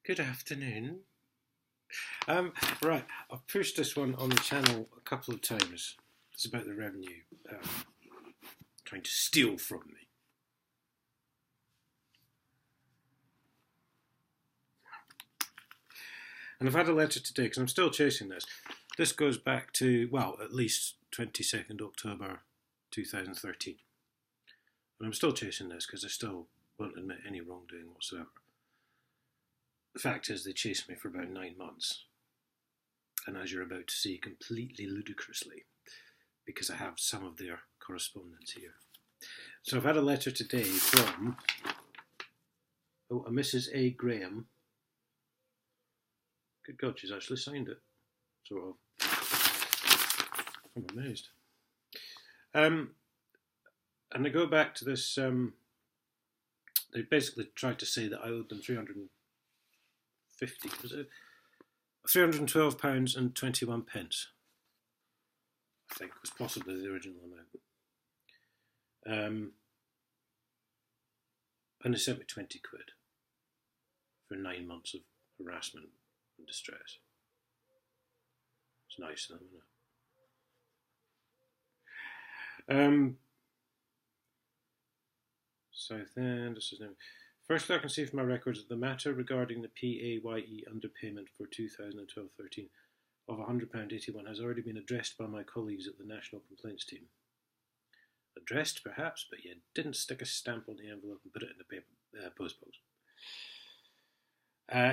Good afternoon. Right, I've pushed this one on the channel a couple of times. It's about the revenue trying to steal from me. And I've had a letter today because I'm still chasing this. This goes back to, well, at least 22nd October 2013. And I'm still chasing this because I still won't admit any wrongdoing whatsoever. The fact is, they chased me for about 9 months. And as you're about to see, completely ludicrously, because I have some of their correspondence here. So I've had a letter today from a Mrs. A. Graham. Good God, she's actually signed it. Sort of. I'm amazed. And I go back to this, they basically tried to say that I owed them £312.21, I think was possibly the original amount. And they sent me 20 quid for 9 months of harassment and distress. It's nice of them, isn't it? Southend, this is now. Firstly, I can see from my records that the matter regarding the PAYE underpayment for 2012-13 of £100.81 has already been addressed by my colleagues at the National Complaints Team. Addressed, perhaps, but you didn't stick a stamp on the envelope and put it in the postbox.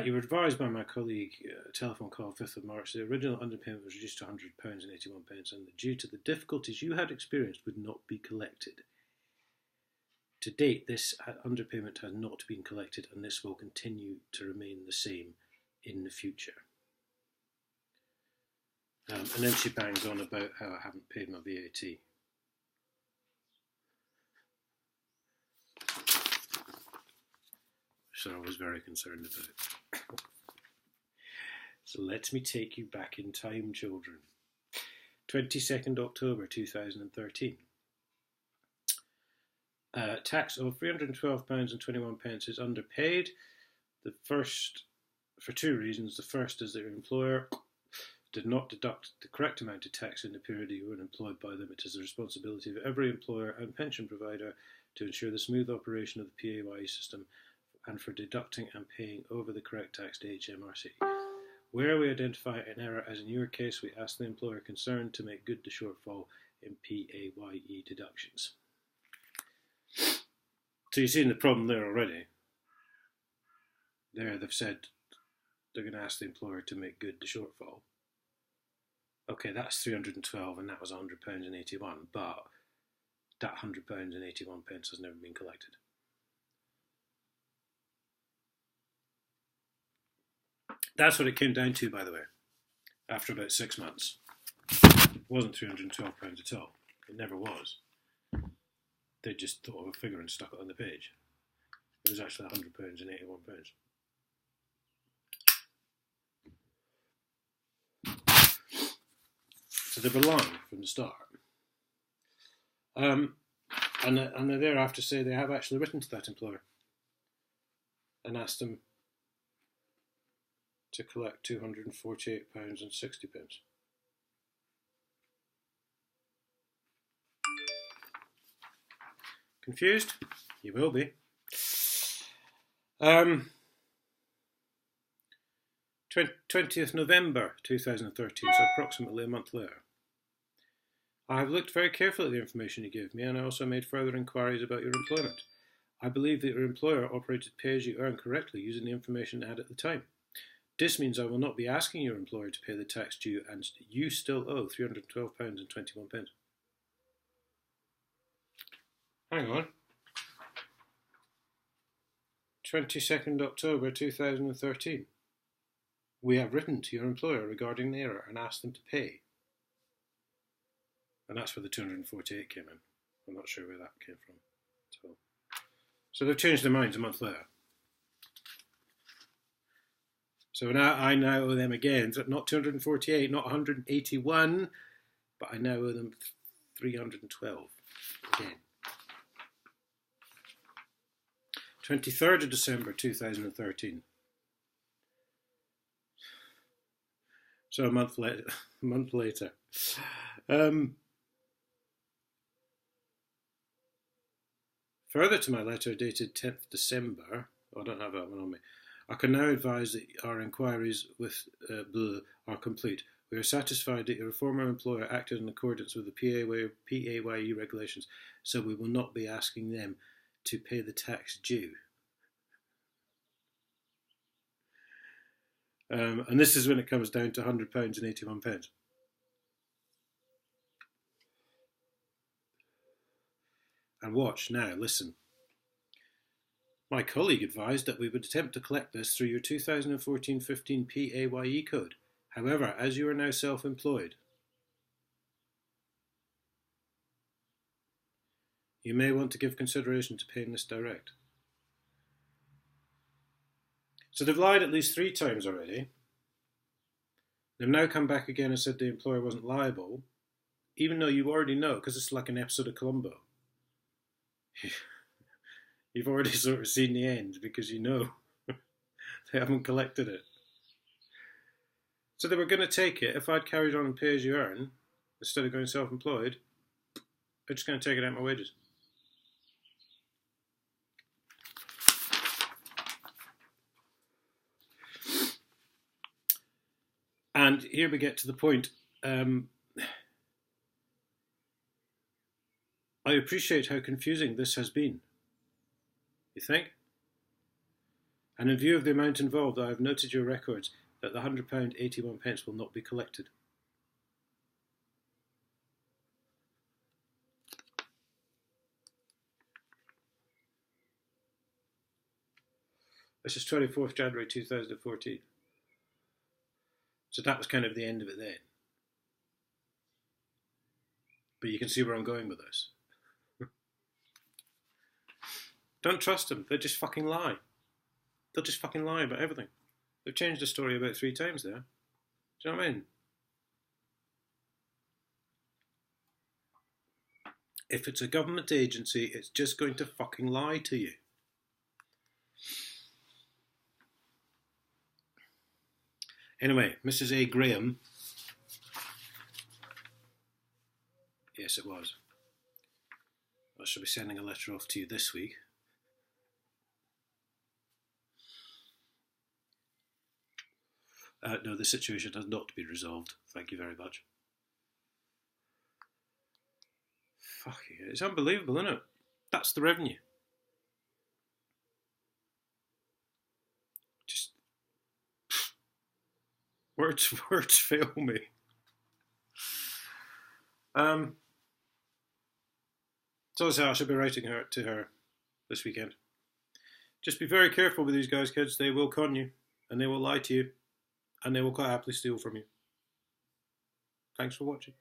You were advised by my colleague, telephone call 5th of March, the original underpayment was reduced to £100.81 and that due to the difficulties you had experienced would not be collected. To date, this underpayment has not been collected and this will continue to remain the same in the future. And then she bangs on about how I haven't paid my VAT. So I was very concerned about. So let me take you back in time, children. 22nd October 2013. Tax of £312.21 is underpaid. The first, for two reasons. The first is that your employer did not deduct the correct amount of tax in the period you were employed by them. It is the responsibility of every employer and pension provider to ensure the smooth operation of the PAYE system and for deducting and paying over the correct tax to HMRC. Where we identify an error, as in your case, we ask the employer concerned to make good the shortfall in PAYE deductions. So you've seen the problem there already. There they've said they're going to ask the employer to make good the shortfall. Okay, that's 312 and that was £100.81, but that £100.81 has never been collected. That's what it came down to, by the way, after about 6 months. It wasn't £312 at all. It never was. They just thought of a figure and stuck it on the page. It was actually £100.81. So they were lying from the start. And they thereafter say they have actually written to that employer and asked them to collect £248.60. Confused? You will be. 20th November 2013, so approximately a month later. I have looked very carefully at the information you gave me and I also made further inquiries about your employment. I believe that your employer operated pay-as-you-earn correctly using the information they had at the time. This means I will not be asking your employer to pay the tax due and you still owe £312.21. Hang on. 22nd October 2013. We have written to your employer regarding the error and asked them to pay. And that's where the 248 came in. I'm not sure where that came from at all. So they've changed their minds a month later. So now I owe them again, not 248, not 181, but I now owe them 312 again. 23rd of December 2013. So a month later. A month later. Further to my letter dated 10th December, I don't have that one on me. I can now advise that our inquiries with are complete. We are satisfied that your former employer acted in accordance with the PAYE regulations, so we will not be asking them to pay the tax due. And this is when it comes down to £100 and £81. And watch now, listen. My colleague advised that we would attempt to collect this through your 2014-15 PAYE code. However, as you are now self-employed, you may want to give consideration to paying this direct. So they've lied at least 3 times already. They've now come back again and said the employer wasn't liable, even though you already know, because it's like an episode of Columbo. You've already sort of seen the end because you know they haven't collected it. So they were going to take it. If I'd carried on and pay as you earn, instead of going self-employed, they're just going to take it out of my wages. And here we get to the point. I appreciate how confusing this has been. You think? And in view of the amount involved, I have noted your records that the £100 81 pence will not be collected. This is 24th January 2014. So that was kind of the end of it then. But you can see where I'm going with this. Don't trust them. They just fucking lie. They'll just fucking lie about everything. They've changed the story about 3 times there. Do you know what I mean? If it's a government agency, it's just going to fucking lie to you. Anyway, Mrs. A. Graham. Yes, it was. I shall be sending a letter off to you this week. No, the situation has not been resolved. Thank you very much. Fucking, it's unbelievable, isn't it? That's the revenue. Just words fail me. So I should be writing to her this weekend. Just be very careful with these guys, kids. They will con you, and they will lie to you, and they will quite happily steal from you. Thanks for watching.